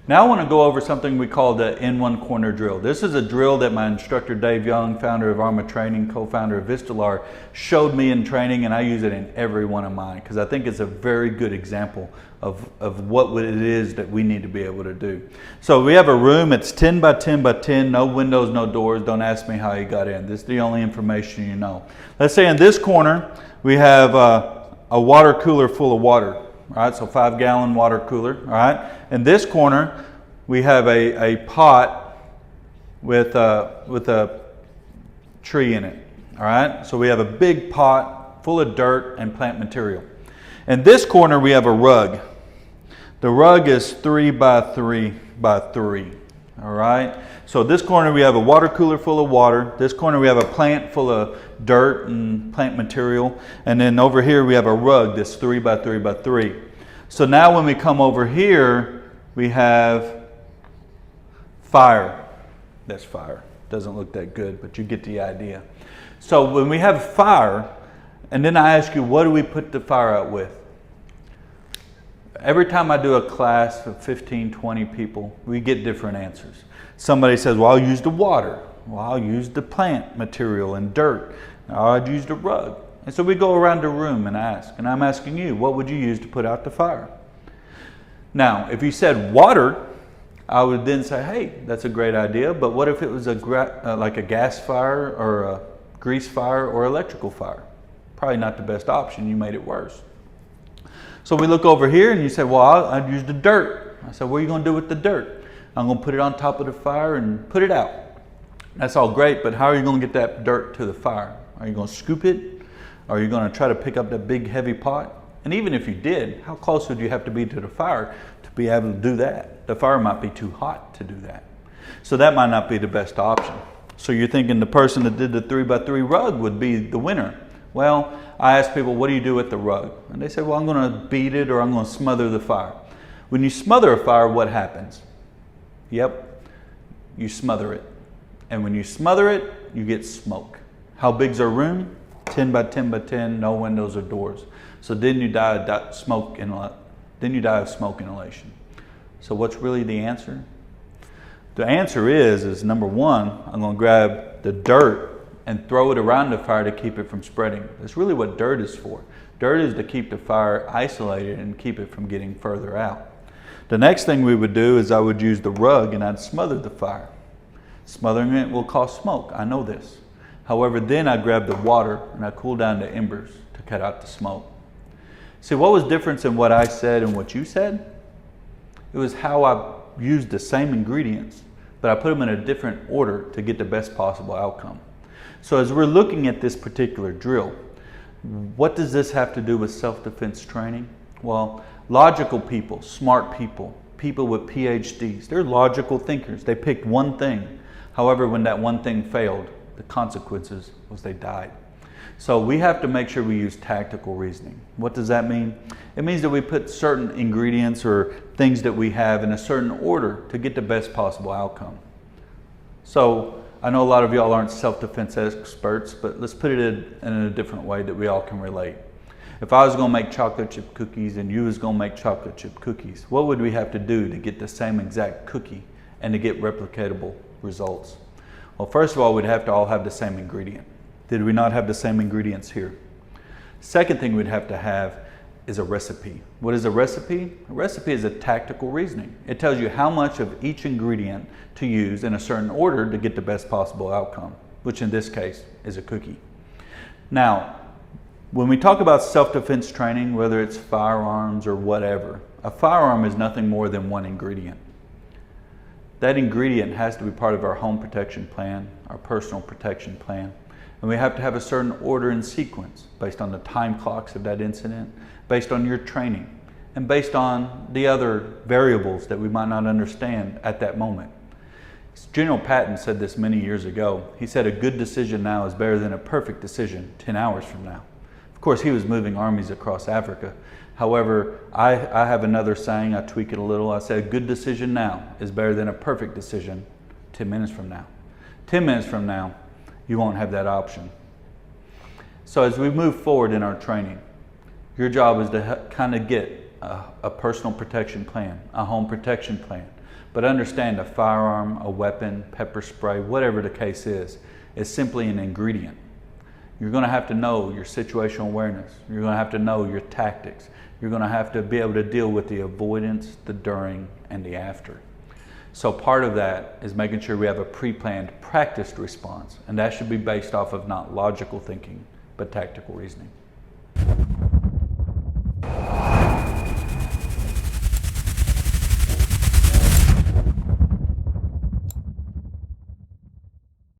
Now I want to go over something we call the in one corner drill. This is a drill that my instructor Dave Young, founder of Arma Training, co-founder of Vistalar, showed me in training, and I use it in every one of mine because I think it's a very good example of what it is that we need to be able to do. So we have a room, it's 10 by 10 by 10, no windows, no doors. Don't ask me how you got in. This is the only information you know. Let's say in this corner we have a water cooler full of water. All right, so 5-gallon water cooler. All right, in this corner we have a pot with a tree in it. All right, so we have a big pot full of dirt and plant material. In this corner we have a rug. The rug is 3 by 3 by 3. All right, so this corner we have a water cooler full of water. This corner we have a plant full of dirt and plant material. And then over here we have a rug that's 3 by 3 by 3. So now when we come over here, we have fire. That's fire. Doesn't look that good, but you get the idea. So when we have fire, and then I ask you, what do we put the fire out with? Every time I do a class of 15, 20 people, we get different answers. Somebody says, well, I'll use the water. Well, I'll use the plant material and dirt. Or I'd use the rug. And so we go around the room and ask. And I'm asking you, what would you use to put out the fire? Now, if you said water, I would then say, hey, that's a great idea. But what if it was like a gas fire or a grease fire or electrical fire? Probably not the best option. You made it worse. So we look over here and you say, well, I'd use the dirt. I said, what are you going to do with the dirt? I'm going to put it on top of the fire and put it out. That's all great, but how are you going to get that dirt to the fire? Are you going to scoop it? Are you going to try to pick up that big heavy pot? And even if you did, how close would you have to be to the fire to be able to do that? The fire might be too hot to do that. So that might not be the best option. So you're thinking the person that did the 3 by 3 rug would be the winner. Well, I ask people, what do you do with the rug? And they say, well, I'm going to beat it or I'm going to smother the fire. When you smother a fire, what happens? Yep, you smother it. And when you smother it, you get smoke. How big's our room? 10 by 10 by 10, no windows or doors. So then you die of smoke inhalation. So what's really the answer? The answer is number one, I'm going to grab the dirt and throw it around the fire to keep it from spreading. That's really what dirt is for. Dirt is to keep the fire isolated and keep it from getting further out. The next thing we would do is I would use the rug and I'd smother the fire. Smothering it will cause smoke, I know this. However, then I grab the water and I cool down the embers to cut out the smoke. See, what was different in what I said and what you said? It was how I used the same ingredients, but I put them in a different order to get the best possible outcome. So as we're looking at this particular drill, what does this have to do with self-defense training? Well, logical people, smart people, people with PhDs, they're logical thinkers. They picked one thing. However, when that one thing failed, the consequences was they died. So we have to make sure we use tactical reasoning. What does that mean? It means that we put certain ingredients or things that we have in a certain order to get the best possible outcome. So I know a lot of y'all aren't self-defense experts, but let's put it in a different way that we all can relate. If I was going to make chocolate chip cookies and you was going to make chocolate chip cookies, what would we have to do to get the same exact cookie and to get replicatable results? Well, first of all, we'd have to all have the same ingredient. Did we not have the same ingredients here? Second thing we'd have to have is a recipe. What is a recipe? A recipe is a tactical reasoning. It tells you how much of each ingredient to use in a certain order to get the best possible outcome, which in this case is a cookie. Now, when we talk about self-defense training, whether it's firearms or whatever, a firearm is nothing more than one ingredient. That ingredient has to be part of our home protection plan, our personal protection plan. And we have to have a certain order and sequence based on the time clocks of that incident, based on your training, and based on the other variables that we might not understand at that moment. General Patton said this many years ago. He said a good decision now is better than a perfect decision 10 hours from now. Of course, he was moving armies across Africa. However, I have another saying, I tweak it a little. I say a good decision now is better than a perfect decision 10 minutes from now. 10 minutes from now, you won't have that option. So as we move forward in our training, your job is to kind of get a personal protection plan, a home protection plan, But understand a firearm, a weapon, pepper spray, whatever the case is simply an ingredient. You're going to have to know your situational awareness. You're going to have to know your tactics. You're going to have to be able to deal with the avoidance, the during, and the after. So part of that is making sure we have a pre-planned, practiced response, and that should be based off of not logical thinking, but tactical reasoning.